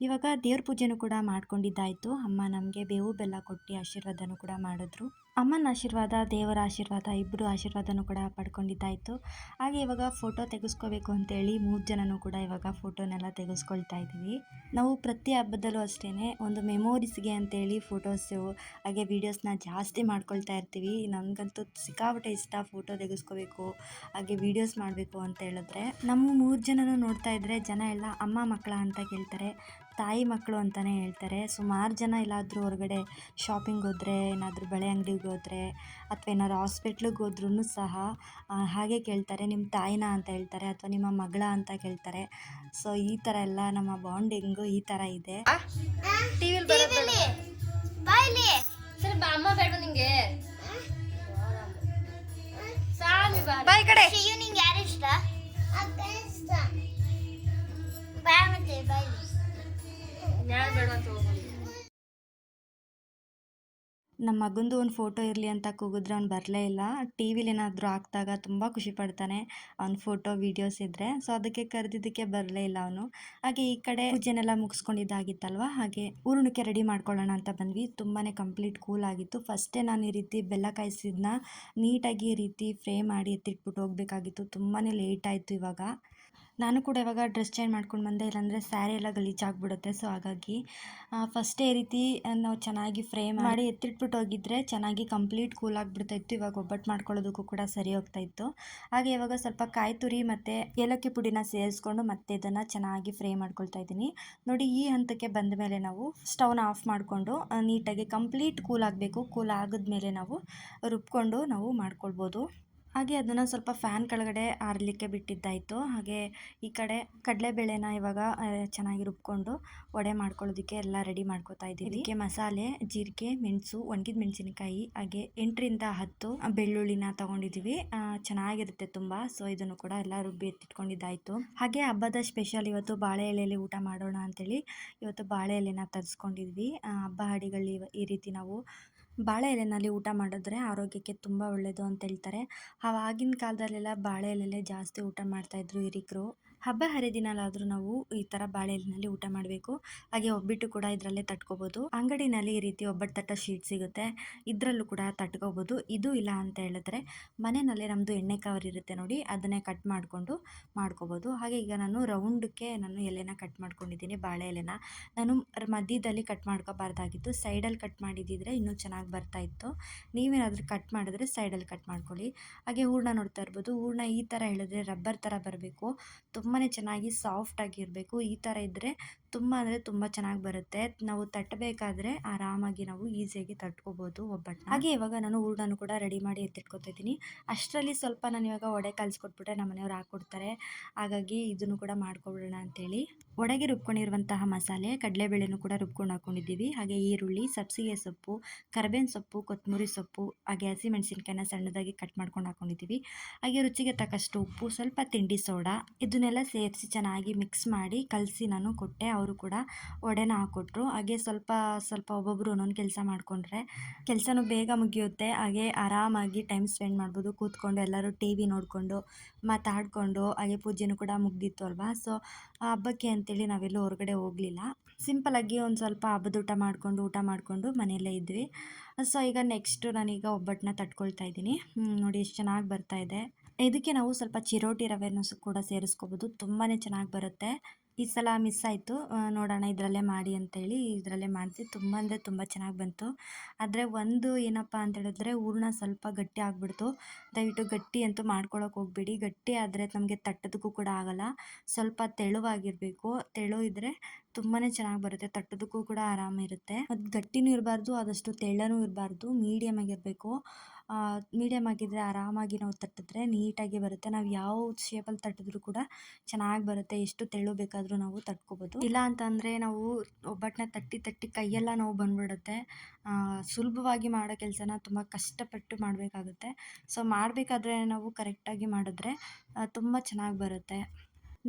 ಇವಾಗ ದೇವ್ರ ಪೂಜೆನೂ ಕೂಡ ಮಾಡ್ಕೊಂಡಿದ್ದಾಯಿತು. ಅಮ್ಮ ನಮಗೆ ಬೇವು ಬೆಲ್ಲ ಕೊಟ್ಟು ಆಶೀರ್ವಾದನೂ ಕೂಡ ಮಾಡಿದ್ರು. ಅಮ್ಮನ ಆಶೀರ್ವಾದ, ದೇವರ ಆಶೀರ್ವಾದ ಇಬ್ಬರು ಆಶೀರ್ವಾದನೂ ಕೂಡ ಪಡ್ಕೊಂಡಿದ್ದಾಯಿತು. ಹಾಗೆ ಇವಾಗ ಫೋಟೋ ತೆಗೆಸ್ಕೋಬೇಕು ಅಂತೇಳಿ 3 ಜನನೂ ಕೂಡ ಇವಾಗ ಫೋಟೋನೆಲ್ಲ ತೆಗೆಸ್ಕೊಳ್ತಾ ಇದ್ದೀವಿ. ನಾವು ಪ್ರತಿ ಹಬ್ಬದಲ್ಲೂ ಅಷ್ಟೇ ಒಂದು ಮೆಮೋರೀಸ್ಗೆ ಅಂತೇಳಿ ಫೋಟೋಸು ಹಾಗೆ ವೀಡಿಯೋಸ್ನ ಜಾಸ್ತಿ ಮಾಡ್ಕೊಳ್ತಾ ಇರ್ತೀವಿ. ನನಗಂತೂ ಸಿಕ್ಕಾಪಟ್ಟೆ ಇಷ್ಟ ಫೋಟೋ ತೆಗೆಸ್ಕೋಬೇಕು ಹಾಗೆ ವೀಡಿಯೋಸ್ ಮಾಡಬೇಕು ಅಂತ ಹೇಳಿದ್ರೆ. ನಮ್ಮ 3 ಜನನೂ ನೋಡ್ತಾ ಇದ್ದರೆ ಜನ ಎಲ್ಲ ಅಮ್ಮ ಮಕ್ಕಳ ಅಂತ ಕೇಳ್ತಾರೆ, ತಾಯಿ ಮಕ್ಕಳು ಅಂತಲೇ ಹೇಳ್ತಾರೆ. ಸುಮಾರು ಜನ ಎಲ್ಲಾದರೂ ಹೊರಗಡೆ ಶಾಪಿಂಗ್ ಹೋದರೆ, ಏನಾದರೂ ಬಳೆ ಅಂಗಡಿಗೆ ಹೋದರೆ ಅಥವಾ ಏನಾದ್ರು ಹಾಸ್ಪಿಟ್ಲಿಗೆ ಹೋದ್ರೂ ಸಹ ಹಾಗೆ ಕೇಳ್ತಾರೆ, ನಿಮ್ಮ ತಾಯಿನ ಅಂತ ಹೇಳ್ತಾರೆ ಅಥವಾ ನಿಮ್ಮ ಮಗಳ ಅಂತ ಕೇಳ್ತಾರೆ. ಸೊ ಈ ಥರ ಎಲ್ಲ ನಮ್ಮ ಬಾಂಡಿಂಗು ಈ ಥರ ಇದೆ. ಅಮ್ಮ ಬೇಡ ನಿಂಗೆ ನಿಂಗೆ ಯಾರು ಇಷ್ಟ? ನಮ್ಮ ಮಗಂದು ಒಂದು ಫೋಟೋ ಇರಲಿ ಅಂತ ಕೂಗಿದ್ರೆ ಅವ್ನು ಬರಲೇ ಇಲ್ಲ. ಟಿ ವಿಲಿ ಏನಾದರೂ ಹಾಕ್ದಾಗ ತುಂಬ ಖುಷಿ ಪಡ್ತಾನೆ ಅವ್ನ ಫೋಟೋ ವೀಡಿಯೋಸ್ ಇದ್ದರೆ. ಸೊ ಅದಕ್ಕೆ ಕರೆದಿದ್ದಕ್ಕೆ ಬರಲೇ ಇಲ್ಲ ಅವನು. ಹಾಗೆ ಈ ಕಡೆ ಪೂಜೆನೆಲ್ಲ ಮುಗಿಸ್ಕೊಂಡಿದ್ದಾಗಿತ್ತಲ್ವ, ಹಾಗೆ ಊರ್ಣಕ್ಕೆ ರೆಡಿ ಮಾಡ್ಕೊಳ್ಳೋಣ ಅಂತ ಬಂದ್ವಿ. ತುಂಬಾ ಕಂಪ್ಲೀಟ್ ಕೂಲ್ ಆಗಿತ್ತು. ಫಸ್ಟೇ ನಾನು ಈ ರೀತಿ ಬೆಲ್ಲ ಕಾಯಿಸಿದ್ನ ನೀಟಾಗಿ ಈ ರೀತಿ ಫ್ರೈ ಮಾಡಿ ಎತ್ತಿಟ್ಬಿಟ್ಟು ಹೋಗಬೇಕಾಗಿತ್ತು. ತುಂಬಾ ಲೇಟ್ ಆಯಿತು. ಇವಾಗ ನಾನು ಕೂಡ ಇವಾಗ ಡ್ರೆಸ್ ಚೇಂಜ್ ಮಾಡ್ಕೊಂಡು ಬಂದೆ, ಇಲ್ಲಾಂದರೆ ಸ್ಯಾರಿ ಎಲ್ಲ ಗಲೀಜಾಗ್ಬಿಡುತ್ತೆ. ಸೊ ಹಾಗಾಗಿ ಫಸ್ಟೇ ಈ ರೀತಿ ನಾವು ಚೆನ್ನಾಗಿ ಫ್ರೈ ಮಾಡಿ ಎತ್ತಿಟ್ಬಿಟ್ಟು ಹೋಗಿದ್ರೆ ಚೆನ್ನಾಗಿ ಕಂಪ್ಲೀಟ್ ಕೂಲ್ ಆಗಿಬಿಡ್ತಾಯಿತ್ತು. ಇವಾಗ ಒಬ್ಬಟ್ಟು ಮಾಡ್ಕೊಳ್ಳೋದಕ್ಕೂ ಕೂಡ ಸರಿ ಹೋಗ್ತಾಯಿತ್ತು. ಹಾಗೆ ಇವಾಗ ಸ್ವಲ್ಪ ಕಾಯಿ ತುರಿ ಮತ್ತು ಏಲಕ್ಕಿ ಪುಡಿನ ಸೇರಿಸ್ಕೊಂಡು ಮತ್ತೆ ಇದನ್ನು ಚೆನ್ನಾಗಿ ಫ್ರೈ ಮಾಡ್ಕೊಳ್ತಾ ಇದ್ದೀನಿ. ನೋಡಿ, ಈ ಹಂತಕ್ಕೆ ಬಂದ ಮೇಲೆ ನಾವು ಸ್ಟವ್ನ ಆಫ್ ಮಾಡಿಕೊಂಡು ನೀಟಾಗಿ ಕಂಪ್ಲೀಟ್ ಕೂಲ್ ಆಗಬೇಕು. ಕೂಲ್ ಆಗಿದ್ಮೇಲೆ ನಾವು ರುಬ್ಕೊಂಡು ನಾವು ಮಾಡ್ಕೊಳ್ಬೋದು. ಹಾಗೆ ಅದನ್ನು ಸ್ವಲ್ಪ ಫ್ಯಾನ್ ಕೆಳಗಡೆ ಆರಲಿಕ್ಕೆ ಬಿಟ್ಟಿದ್ದಾಯಿತು. ಹಾಗೆ ಈ ಕಡೆ ಕಡಲೆಬೇಳೆನ ಇವಾಗ ಚೆನ್ನಾಗಿ ರುಬ್ಕೊಂಡು ವಡೆ ಮಾಡ್ಕೊಳ್ಳೋದಕ್ಕೆ ಎಲ್ಲ ರೆಡಿ ಮಾಡ್ಕೊತಾ ಇದ್ದೀವಿ. ಇದಕ್ಕೆ ಮಸಾಲೆ, ಜೀರಿಗೆ, ಮೆಣಸು, ಒಣಗಿದ ಮೆಣಸಿನಕಾಯಿ ಹಾಗೆ 8ರಿಂದ 10 ಬೆಳ್ಳುಳ್ಳಿನ ತೊಗೊಂಡಿದ್ದೀವಿ. ಚೆನ್ನಾಗಿರುತ್ತೆ ತುಂಬ. ಸೊ ಇದನ್ನು ಕೂಡ ಎಲ್ಲ ರುಬ್ಬಿ ಎತ್ತಿಟ್ಕೊಂಡಿದ್ದಾಯಿತು. ಹಾಗೆ ಹಬ್ಬದ ಸ್ಪೆಷಲ್ ಇವತ್ತು ಬಾಳೆ ಎಲೆಯಲ್ಲಿ ಊಟ ಮಾಡೋಣ ಅಂತೇಳಿ ಇವತ್ತು ಬಾಳೆ ಎಲೆನ ತರಿಸ್ಕೊಂಡಿದ್ವಿ. ಹಬ್ಬ ಹಡಿಗಳು ಈ ರೀತಿ ನಾವು ಬಾಳೆ ಎಲೆನಲ್ಲಿ ಊಟ ಮಾಡಿದ್ರೆ ಆರೋಗ್ಯಕ್ಕೆ ತುಂಬ ಒಳ್ಳೆಯದು ಅಂತ ಹೇಳ್ತಾರೆ. ಆವಾಗಿನ ಕಾಲದಲ್ಲೆಲ್ಲ ಬಾಳೆ ಎಲೆಯಲ್ಲೇ ಜಾಸ್ತಿ ಊಟ ಮಾಡ್ತಾಯಿದ್ರು ಹಿರಿಕರು. ಹಬ್ಬ ಹರಿದಿನಲ್ಲಾದರೂ ನಾವು ಈ ಥರ ಬಾಳೆ ಎಲೆಯಲ್ಲಿ ಊಟ ಮಾಡಬೇಕು. ಹಾಗೆ ಒಬ್ಬಿಟ್ಟು ಕೂಡ ಇದರಲ್ಲೇ ತಟ್ಕೋಬೋದು. ಅಂಗಡಿನಲ್ಲಿ ಈ ರೀತಿ ಒಬ್ಬಟ್ಟು ತಟ್ಟೋ ಶೀಟ್ ಸಿಗುತ್ತೆ, ಇದರಲ್ಲೂ ಕೂಡ ತಟ್ಕೋಬೋದು. ಇದು ಇಲ್ಲ ಅಂತ ಹೇಳಿದ್ರೆ ಮನೆಯಲ್ಲೇ ನಮ್ಮದು ಎಣ್ಣೆ ಕವರ್ ಇರುತ್ತೆ ನೋಡಿ, ಅದನ್ನೇ ಕಟ್ ಮಾಡಿಕೊಂಡು ಮಾಡ್ಕೋಬೋದು. ಹಾಗೆ ಈಗ ನಾನು ರೌಂಡಕ್ಕೆ ಎಲೆನ ಕಟ್ ಮಾಡ್ಕೊಂಡಿದ್ದೀನಿ. ಬಾಳೆ ಎಲೆನ ನಾನು ಮಧ್ಯದಲ್ಲಿ ಕಟ್ ಮಾಡ್ಕೋಬಾರ್ದಾಗಿತ್ತು, ಸೈಡಲ್ಲಿ ಕಟ್ ಮಾಡಿದ್ದಿದ್ರೆ ಇನ್ನೂ ಚೆನ್ನಾಗಿ ಬರ್ತಾಯಿತ್ತು. ನೀವೇನಾದರೂ ಕಟ್ ಮಾಡಿದ್ರೆ ಸೈಡಲ್ಲಿ ಕಟ್ ಮಾಡ್ಕೊಳ್ಳಿ. ಹಾಗೆ ಹೂರಣ ನೋಡ್ತಾ ಇರ್ಬೋದು. ಹೂರಣ ಈ ಥರ ಹೇಳಿದ್ರೆ ರಬ್ಬರ್ ಥರ ಬರಬೇಕು, ತುಂಬಾ ಚೆನ್ನಾಗಿ ಸಾಫ್ಟಾಗಿ ಇರಬೇಕು. ಈ ಥರ ಇದ್ದರೆ ತುಂಬ ಅಂದರೆ ತುಂಬ ಚೆನ್ನಾಗಿ ಬರುತ್ತೆ. ನಾವು ತಟ್ಟಬೇಕಾದ್ರೆ ಆರಾಮಾಗಿ ನಾವು ಈಸಿಯಾಗಿ ತಟ್ಕೋಬೋದು ಒಬ್ಬಟ್ಟನ್ನ. ಹಾಗೆ ಇವಾಗ ನಾನು ಹೂರಣನೂ ಕೂಡ ರೆಡಿ ಮಾಡಿ ಎತ್ತಿಟ್ಕೊತಾ ಇದ್ದೀನಿ. ಅಷ್ಟರಲ್ಲಿ ಸ್ವಲ್ಪ ನಾನು ಇವಾಗ ವಡೆ ಕಲಿಸ್ಕೊಟ್ಬಿಟ್ರೆ ನಮ್ಮ ಮನೆಯವ್ರು ಹಾಕ್ಕೊಡ್ತಾರೆ. ಹಾಗಾಗಿ ಇದನ್ನು ಕೂಡ ಮಾಡ್ಕೊಬಿಡೋಣ ಅಂತೇಳಿ ವಡೆಗೆ ರುಬ್ಕೊಂಡಿರುವಂತಹ ಮಸಾಲೆ, ಕಡಲೆಬೇಳೆನೂ ಕೂಡ ರುಬ್ಕೊಂಡು ಹಾಕ್ಕೊಂಡಿದ್ದೀವಿ. ಹಾಗೆ ಈರುಳ್ಳಿ, ಸಬ್ಸಿಗೆ ಸೊಪ್ಪು, ಕರಿಬೇವಿನ ಸೊಪ್ಪು, ಕೊತ್ತಂಬರಿ ಸೊಪ್ಪು ಹಾಗೆ ಹಸಿಮೆಣಸಿನ್ಕಾಯಿನ ಸಣ್ಣದಾಗಿ ಕಟ್ ಮಾಡ್ಕೊಂಡು ಹಾಕ್ಕೊಂಡಿದ್ದೀವಿ. ಹಾಗೆ ರುಚಿಗೆ ತಕ್ಕಷ್ಟು ಉಪ್ಪು, ಸ್ವಲ್ಪ ತಿಂಡಿ ಸೋಡಾ, ಇದನ್ನೆಲ್ಲ ಸೇರಿಸಿ ಚೆನ್ನಾಗಿ ಮಿಕ್ಸ್ ಮಾಡಿ ಕಲಸಿ ನಾನು ಕೊಟ್ಟೆ. ಅವರು ಕೂಡ ವಡೆನ ಹಾಕ್ಕೊಟ್ರು. ಹಾಗೆ ಸ್ವಲ್ಪ ಒಬ್ಬೊಬ್ಬರು ಒಂದೊಂದು ಕೆಲಸ ಮಾಡಿಕೊಂಡ್ರೆ ಕೆಲಸನೂ ಬೇಗ ಮುಗಿಯುತ್ತೆ. ಹಾಗೆ ಆರಾಮಾಗಿ ಟೈಮ್ ಸ್ಪೆಂಡ್ ಮಾಡ್ಬೋದು ಕೂತ್ಕೊಂಡು, ಎಲ್ಲರೂ ಟಿ ವಿ ನೋಡಿಕೊಂಡು ಮಾತಾಡಿಕೊಂಡು. ಹಾಗೆ ಪೂಜೆನೂ ಕೂಡ ಮುಗ್ದಿತ್ತು ಅಲ್ವಾ. ಸೊ ಆ ಹಬ್ಬಕ್ಕೆ ಅಂತೇಳಿ ನಾವೆಲ್ಲೂ ಹೊರಗಡೆ ಹೋಗಲಿಲ್ಲ. ಸಿಂಪಲಾಗಿ ಒಂದು ಸ್ವಲ್ಪ ಹಬ್ಬದ ಊಟ ಮಾಡಿಕೊಂಡು ಮನೆಯಲ್ಲೇ ಇದ್ವಿ. ಸೊ ಈಗ ನೆಕ್ಸ್ಟು ನಾನೀಗ ಒಬ್ಬಟ್ಟನ್ನ ತಟ್ಕೊಳ್ತಾ ಇದ್ದೀನಿ. ನೋಡಿ ಎಷ್ಟು ಚೆನ್ನಾಗಿ ಬರ್ತಾಯಿದೆ. ಇದಕ್ಕೆ ನಾವು ಸ್ವಲ್ಪ ಚಿರೋಟಿ ರವೆನೂ ಕೂಡ ಸೇರಿಸ್ಕೋಬೋದು, ತುಂಬಾ ಚೆನ್ನಾಗಿ ಬರುತ್ತೆ. ಈ ಸಲ ಮಿಸ್ ಆಯಿತು, ನೋಡೋಣ ಇದರಲ್ಲೇ ಮಾಡಿ ಅಂತೇಳಿ ಇದರಲ್ಲೇ ಮಾಡಿಸಿ. ತುಂಬ ಅಂದರೆ ತುಂಬ ಚೆನ್ನಾಗಿ ಬಂತು. ಆದರೆ ಒಂದು ಏನಪ್ಪ ಅಂತ ಹೇಳಿದ್ರೆ ಹೂರಣ ಸ್ವಲ್ಪ ಗಟ್ಟಿ ಆಗಿಬಿಡ್ತು. ದಯವಿಟ್ಟು ಗಟ್ಟಿ ಅಂತೂ ಮಾಡ್ಕೊಳಕ್ಕೆ ಹೋಗ್ಬೇಡಿ. ಗಟ್ಟಿ ಆದರೆ ನಮಗೆ ತಟ್ಟೋದಕ್ಕೂ ಕೂಡ ಆಗೋಲ್ಲ. ಸ್ವಲ್ಪ ತೆಳುವಾಗಿರಬೇಕು. ತೆಳು ಇದ್ದರೆ ತುಂಬಾ ಚೆನ್ನಾಗಿ ಬರುತ್ತೆ, ತಟ್ಟೋದಕ್ಕೂ ಕೂಡ ಆರಾಮಿರುತ್ತೆ. ಅದು ಗಟ್ಟಿನೂ ಇರಬಾರ್ದು, ಆದಷ್ಟು ತೆಳ್ಳನೂ ಇರಬಾರ್ದು, ಮೀಡಿಯಮ್ ಆಗಿರಬೇಕು. ಮೀಡಿಯಮ್ ಆಗಿದ್ದರೆ ಆರಾಮಾಗಿ ನಾವು ತಟ್ಟಿದ್ರೆ ನೀಟಾಗಿ ಬರುತ್ತೆ. ನಾವು ಯಾವ ಶೇಪಲ್ಲಿ ತಟ್ಟಿದ್ರೂ ಕೂಡ ಚೆನ್ನಾಗಿ ಬರುತ್ತೆ. ಎಷ್ಟು ತೆಳು ಬೇಕಾದರೂ ನಾವು ತಟ್ಕೋಬೋದು. ಇಲ್ಲ ಅಂತಂದರೆ ನಾವು ಒಬ್ಬಟ್ಟನ್ನ ತಟ್ಟಿ ಕೈಯೆಲ್ಲ ನೋವು ಬಂದ್ಬಿಡುತ್ತೆ. ಸುಲಭವಾಗಿ ಮಾಡೋ ಕೆಲಸನ ತುಂಬ ಕಷ್ಟಪಟ್ಟು ಮಾಡಬೇಕಾಗುತ್ತೆ. ಸೊ ಮಾಡಬೇಕಾದ್ರೆ ನಾವು ಕರೆಕ್ಟಾಗಿ ಮಾಡಿದ್ರೆ ತುಂಬ ಚೆನ್ನಾಗಿ ಬರುತ್ತೆ.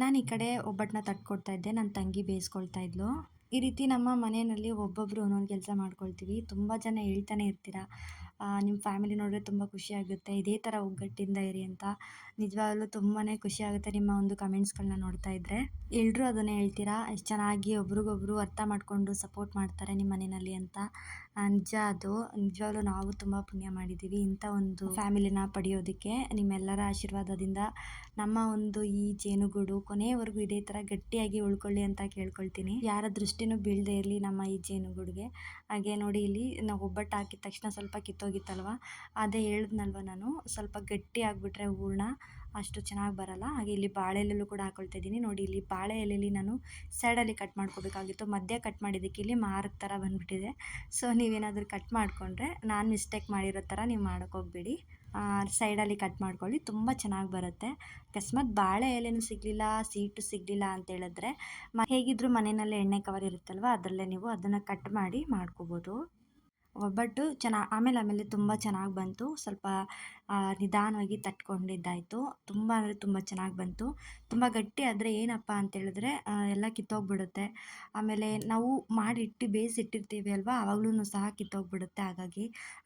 ನಾನು ಈ ಕಡೆ ಒಬ್ಬಟ್ಟನ್ನ ತಟ್ಕೊಡ್ತಾ ಇದ್ದೆ, ನನ್ನ ತಂಗಿ ಬೇಯಿಸ್ಕೊಳ್ತಾ ಇದ್ಲು. ಈ ರೀತಿ ನಮ್ಮ ಮನೆಯಲ್ಲಿ ಒಬ್ಬೊಬ್ಬರು ಒಂದೊಂದು ಕೆಲಸ ಮಾಡ್ಕೊಳ್ತೀವಿ. ತುಂಬ ಜನ ಹೇಳ್ತಾನೆ ಇರ್ತೀರ, ನಿಮ್ಮ ಫ್ಯಾಮಿಲಿ ನೋಡಿದ್ರೆ ತುಂಬ ಖುಷಿಯಾಗುತ್ತೆ. ಇದೇ ಥರ ಒಗ್ಗಟ್ಟಿಂದ ಇರಿ ಅಂತ. ನಿಜವಾಗ್ಲೂ ತುಂಬಾ ಖುಷಿಯಾಗುತ್ತೆ ನಿಮ್ಮ ಒಂದು ಕಮೆಂಟ್ಸ್ಗಳನ್ನ ನೋಡ್ತಾ ಇದ್ದರೆ. ಎಲ್ಲರೂ ಅದನ್ನೇ ಹೇಳ್ತೀರಾ, ಎಷ್ಟು ಚೆನ್ನಾಗಿ ಒಬ್ರಿಗೊಬ್ರು ಅರ್ಥ ಮಾಡಿಕೊಂಡು ಸಪೋರ್ಟ್ ಮಾಡ್ತಾರೆ ನಿಮ್ಮ ಮನೆಯಲ್ಲಿ ಅಂತ. ನಿಜ ಅದು. ನಿಜವಾಗ್ಲೂ ನಾವು ತುಂಬ ಪುಣ್ಯ ಮಾಡಿದ್ದೀವಿ ಇಂಥ ಒಂದು ಫ್ಯಾಮಿಲಿನ ಪಡೆಯೋದಕ್ಕೆ. ನಿಮ್ಮೆಲ್ಲರ ಆಶೀರ್ವಾದದಿಂದ ನಮ್ಮ ಒಂದು ಈ ಜೇನುಗೂಡು ಕೊನೆಯವರೆಗೂ ಇದೇ ಥರ ಗಟ್ಟಿಯಾಗಿ ಉಳ್ಕೊಳ್ಳಿ ಅಂತ ಕೇಳ್ಕೊಳ್ತೀನಿ. ಯಾರ ದೃಷ್ಟಿನೂ ಬೀಳದೇ ಇರಲಿ ನಮ್ಮ ಈ ಜೇನುಗೂಡಿಗೆ. ಹಾಗೆ ನೋಡಿ, ಇಲ್ಲಿ ನಾವು ಒಬ್ಬಟ್ಟು ಹಾಕಿದ ತಕ್ಷಣ ಸ್ವಲ್ಪ ಕಿತ್ತೋಗಿತ್ತಲ್ವ, ಅದೇ ಹೇಳಿದ್ನಲ್ವ ನಾನು, ಸ್ವಲ್ಪ ಗಟ್ಟಿ ಆಗಿಬಿಟ್ರೆ ಹೂರಣ ಅಷ್ಟು ಚೆನ್ನಾಗಿ ಬರಲ್ಲ. ಹಾಗೆ ಇಲ್ಲಿ ಬಾಳೆ ಎಲೆಲ್ಲೂ ಕೂಡ ಹಾಕೊಳ್ತಾ ಇದ್ದೀನಿ. ನೋಡಿ, ಇಲ್ಲಿ ಬಾಳೆ ಎಲೆಯಲ್ಲಿ ನಾನು ಸೈಡಲ್ಲಿ ಕಟ್ ಮಾಡ್ಕೋಬೇಕಾಗಿತ್ತು. ಮಧ್ಯ ಕಟ್ ಮಾಡಿದ್ದಕ್ಕೆ ಇಲ್ಲಿ ಮಾರ್ಕ್ ಥರ ಬಂದುಬಿಟ್ಟಿದೆ. ಸೊ ನೀವೇನಾದರೂ ಕಟ್ ಮಾಡಿಕೊಂಡ್ರೆ ನಾನು ಮಿಸ್ಟೇಕ್ ಮಾಡಿರೋ ಥರ ನೀವು ಮಾಡೋಕ್ಕೆ ಹೋಗಬೇಡಿ. ಸೈಡಲ್ಲಿ ಕಟ್ ಮಾಡ್ಕೊಳ್ಳಿ, ತುಂಬ ಚೆನ್ನಾಗಿ ಬರುತ್ತೆ. ಅಕಸ್ಮಾತ್ ಬಾಳೆ ಎಲೆನೂ ಸಿಗಲಿಲ್ಲ, ಸೀಟು ಸಿಗಲಿಲ್ಲ ಅಂತ ಹೇಳಿದ್ರೆ ಹೇಗಿದ್ದರೂ ಮನೆಯಲ್ಲೇ ಎಣ್ಣೆ ಕವರ್ ಇರುತ್ತಲ್ವ, ಅದರಲ್ಲೇ ನೀವು ಅದನ್ನು ಕಟ್ ಮಾಡಿ ಮಾಡ್ಕೋಬೋದು. ಒಬ್ಬಟ್ಟು ಆಮೇಲೆ ತುಂಬ ಚೆನ್ನಾಗಿ ಬಂತು. ಸ್ವಲ್ಪ ನಿಧಾನವಾಗಿ ತಟ್ಕೊಂಡಿದ್ದಾಯಿತು. ತುಂಬ ಅಂದರೆ ತುಂಬ ಚೆನ್ನಾಗಿ ಬಂತು. ತುಂಬ ಗಟ್ಟಿ ಆದರೆ ಏನಪ್ಪ ಅಂತೇಳಿದ್ರೆ ಎಲ್ಲ ಕಿತ್ತೋಗ್ಬಿಡುತ್ತೆ. ಆಮೇಲೆ ನಾವು ಮಾಡಿಟ್ಟು ಬೇಯಿಸಿಟ್ಟಿರ್ತೀವಿ ಅಲ್ವಾ, ಆವಾಗಲೂ ಸಹ ಕಿತ್ತೋಗ್ಬಿಡುತ್ತೆ.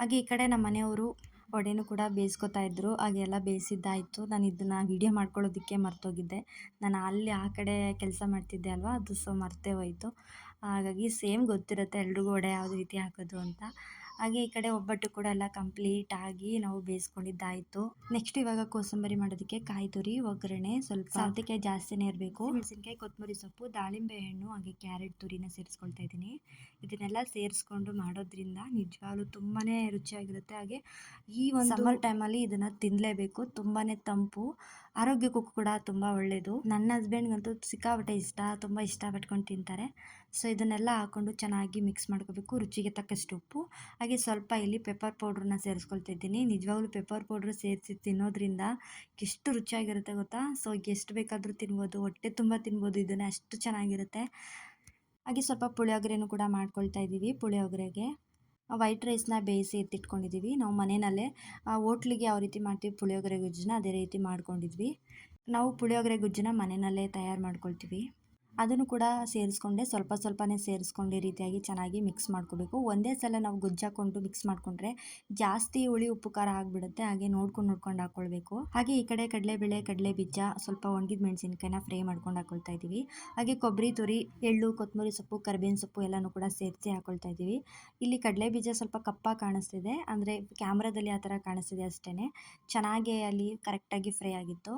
ಹಾಗೆ ಈ ಕಡೆ ನಮ್ಮ ಮನೆಯವರು ವಡೆನೂ ಕೂಡ ಬೇಯಿಸ್ಕೊತಾ ಇದ್ದರು. ಹಾಗೆ ಎಲ್ಲ ಬೇಯಿಸಿದ್ದಾಯಿತು. ನಾನು ಇದನ್ನು ವೀಡಿಯೋ ಮಾಡ್ಕೊಳ್ಳೋದಕ್ಕೆ ಮರ್ತೋಗಿದ್ದೆ. ನಾನು ಅಲ್ಲಿ ಆ ಕಡೆ ಕೆಲಸ ಮಾಡ್ತಿದ್ದೆ ಅಲ್ವಾ, ಅದು ಸೊ ಮರ್ತೇ ಹೋಯಿತು. ಹಾಗಾಗಿ ಸೇಮ್ ಗೊತ್ತಿರುತ್ತೆ ಎಲ್ರಿಗೂ ವಡೆ ಯಾವ ರೀತಿ ಹಾಕೋದು ಅಂತ. ಹಾಗೆ ಈ ಕಡೆ ಒಬ್ಬಟ್ಟು ಕೂಡ ಎಲ್ಲ ಕಂಪ್ಲೀಟಾಗಿ ನಾವು ಬೇಯಿಸ್ಕೊಂಡಿದ್ದಾಯಿತು. ನೆಕ್ಸ್ಟ್ ಇವಾಗ ಕೋಸಂಬರಿ ಮಾಡೋದಕ್ಕೆ ಕಾಯಿ ತುರಿ, ಒಗ್ಗರಣೆ, ಸ್ವಲ್ಪ ಸೌತೆಕಾಯಿ ಜಾಸ್ತಿನೇ ಇರಬೇಕು, ಮೆಣಸಿನ್ಕಾಯಿ, ಕೊತ್ತಂಬರಿ ಸೊಪ್ಪು, ದಾಳಿಂಬೆ ಹಣ್ಣು, ಹಾಗೆ ಕ್ಯಾರೆಟ್ ತುರಿನ ಸೇರಿಸ್ಕೊಳ್ತಾ ಇದ್ದೀನಿ. ಇದನ್ನೆಲ್ಲ ಸೇರಿಸ್ಕೊಂಡು ಮಾಡೋದ್ರಿಂದ ನಿಜವಾಗ್ಲೂ ತುಂಬಾ ರುಚಿಯಾಗಿರುತ್ತೆ. ಹಾಗೆ ಈ ಒಂದು ಸಮ್ಮರ್ ಟೈಮಲ್ಲಿ ಇದನ್ನು ತಿನ್ನಲೇಬೇಕು. ತುಂಬಾ ತಂಪು, ಆರೋಗ್ಯಕ್ಕೂ ಕೂಡ ತುಂಬ ಒಳ್ಳೆಯದು. ನನ್ನ ಹಸ್ಬೆಂಡ್ಗಂತೂ ಸಿಕ್ಕಾಪಟ್ಟೆ ಇಷ್ಟ, ತುಂಬ ಇಷ್ಟಪಟ್ಕೊಂಡು ತಿಂತಾರೆ. ಸೊ ಇದನ್ನೆಲ್ಲ ಹಾಕ್ಕೊಂಡು ಚೆನ್ನಾಗಿ ಮಿಕ್ಸ್ ಮಾಡ್ಕೋಬೇಕು. ರುಚಿಗೆ ತಕ್ಕಷ್ಟು ಉಪ್ಪು, ಹಾಗೆ ಸ್ವಲ್ಪ ಇಲ್ಲಿ ಪೆಪ್ಪರ್ ಪೌಡ್ರನ್ನ ಸೇರಿಸ್ಕೊಳ್ತಾ ಇದ್ದೀನಿ. ನಿಜವಾಗ್ಲೂ ಪೆಪ್ಪರ್ ಪೌಡ್ರ್ ಸೇರಿಸಿ ತಿನ್ನೋದ್ರಿಂದ ಎಷ್ಟು ರುಚಿಯಾಗಿರುತ್ತೆ ಗೊತ್ತಾ. ಸೊ ಎಷ್ಟು ಬೇಕಾದರೂ ತಿನ್ಬೋದು, ಹೊಟ್ಟೆ ತುಂಬ ತಿನ್ಬೋದು ಇದನ್ನು, ಅಷ್ಟು ಚೆನ್ನಾಗಿರುತ್ತೆ. ಹಾಗೆ ಸ್ವಲ್ಪ ಪುಳಿಯೋಗರೆನೂ ಕೂಡ ಮಾಡ್ಕೊಳ್ತಾ ಇದ್ದೀವಿ. ಪುಳಿಯೋಗರೆಗೆ ವೈಟ್ ರೈಸ್ನ ಬೇಯಿಸಿ ಎತ್ತಿಟ್ಕೊಂಡಿದ್ದೀವಿ. ನಾವು ಮನೆಯಲ್ಲೇ ಹೋಟ್ಲಿಗೆ ಯಾವ ರೀತಿ ಮಾಡ್ತೀವಿ ಪುಳಿಯೋಗರೆ ಗೊಜ್ಜನ್ನ, ಅದೇ ರೀತಿ ಮಾಡ್ಕೊಂಡಿದ್ವಿ. ನಾವು ಪುಳಿಯೋಗರೆ ಗೊಜ್ಜನ್ನ ಮನೆಯಲ್ಲೇ ತಯಾರು ಮಾಡ್ಕೊಳ್ತೀವಿ. ಅದನ್ನು ಕೂಡ ಸೇರಿಸ್ಕೊಂಡೆ, ಸ್ವಲ್ಪನೇ ಸೇರಿಸ್ಕೊಂಡು ಈ ರೀತಿಯಾಗಿ ಚೆನ್ನಾಗಿ ಮಿಕ್ಸ್ ಮಾಡ್ಕೋಬೇಕು. ಒಂದೇ ಸಲ ನಾವು ಗೊಜ್ಜು ಹಾಕ್ಕೊಂಡು ಮಿಕ್ಸ್ ಮಾಡಿಕೊಂಡ್ರೆ ಜಾಸ್ತಿ ಹುಳಿ ಉಪ್ಪು ಖಾರ ಆಗಿಬಿಡುತ್ತೆ. ಹಾಗೆ ನೋಡ್ಕೊಂಡು ಹಾಕ್ಕೊಳ್ಬೇಕು. ಹಾಗೆ ಈ ಕಡೆ ಕಡಲೆಬೇಳೆ, ಕಡಲೆ ಬೀಜ, ಸ್ವಲ್ಪ ಒಣಗಿದ ಮೆಣಸಿನ್ಕಾಯಿನ ಫ್ರೈ ಮಾಡ್ಕೊಂಡು ಹಾಕ್ಕೊಳ್ತಾ ಇದ್ದೀವಿ. ಹಾಗೆ ಕೊಬ್ಬರಿ ತುರಿ, ಎಳ್ಳು, ಕೊತ್ತಂಬರಿ ಸೊಪ್ಪು, ಕರಿಬೇವಿನ ಸೊಪ್ಪು ಎಲ್ಲನೂ ಕೂಡ ಸೇರಿಸಿ ಹಾಕ್ಕೊಳ್ತಾ ಇದ್ದೀವಿ. ಇಲ್ಲಿ ಕಡಲೆ ಬೀಜ ಸ್ವಲ್ಪ ಕಪ್ಪಾಗಿ ಕಾಣಿಸ್ತಿದೆ, ಅಂದರೆ ಕ್ಯಾಮ್ರಾದಲ್ಲಿ ಆ ಥರ ಕಾಣಿಸ್ತಿದೆ ಅಷ್ಟೇ. ಚೆನ್ನಾಗಿ ಅಲ್ಲಿ ಕರೆಕ್ಟಾಗಿ ಫ್ರೈ ಆಗಿತ್ತು.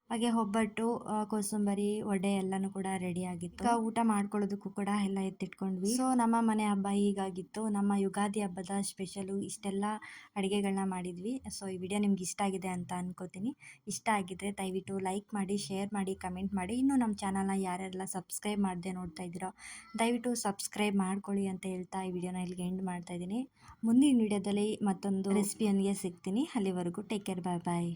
ಹಾಗೆ ಒಬ್ಬಟ್ಟು, ಕೋಸಂಬರಿ, ವಡೆ ಎಲ್ಲನೂ ಕೂಡ ರೆಡಿ ಆಗಿತ್ತು. ಈಗ ಊಟ ಮಾಡ್ಕೊಳ್ಳೋದಕ್ಕೂ ಕೂಡ ಎಲ್ಲ ಎತ್ತಿಟ್ಕೊಂಡ್ವಿ. ಸೊ ನಮ್ಮ ಮನೆ ಹಬ್ಬ ಹೀಗಾಗಿತ್ತು. ನಮ್ಮ ಯುಗಾದಿ ಹಬ್ಬದ ಸ್ಪೆಷಲು ಇಷ್ಟೆಲ್ಲ ಅಡುಗೆಗಳನ್ನ ಮಾಡಿದ್ವಿ. ಸೊ ಈ ವಿಡಿಯೋ ನಿಮ್ಗೆ ಇಷ್ಟ ಆಗಿದೆ ಅಂತ ಅನ್ಕೋತೀನಿ. ಇಷ್ಟ ಆಗಿದ್ರೆ ದಯವಿಟ್ಟು ಲೈಕ್ ಮಾಡಿ, ಶೇರ್ ಮಾಡಿ, ಕಮೆಂಟ್ ಮಾಡಿ. ಇನ್ನೂ ನಮ್ಮ ಚಾನಲ್ನ ಯಾರೆಲ್ಲ ಸಬ್ಸ್ಕ್ರೈಬ್ ಮಾಡದೆ ನೋಡ್ತಾ ಇದ್ದೀರೋ ದಯವಿಟ್ಟು ಸಬ್ಸ್ಕ್ರೈಬ್ ಮಾಡ್ಕೊಳ್ಳಿ ಅಂತ ಹೇಳ್ತಾ ಈ ವಿಡಿಯೋನ ಇಲ್ಲಿಗೆ ಎಂಡ್ ಮಾಡ್ತಾ ಇದ್ದೀನಿ. ಮುಂದಿನ ವಿಡಿಯೋದಲ್ಲಿ ಮತ್ತೊಂದು ರೆಸಿಪಿಯೊಂದಿಗೆ ಸಿಗ್ತೀನಿ. ಅಲ್ಲಿವರೆಗೂ ಟೇಕ್ ಕೇರ್, ಬಾಯ್ ಬಾಯ್.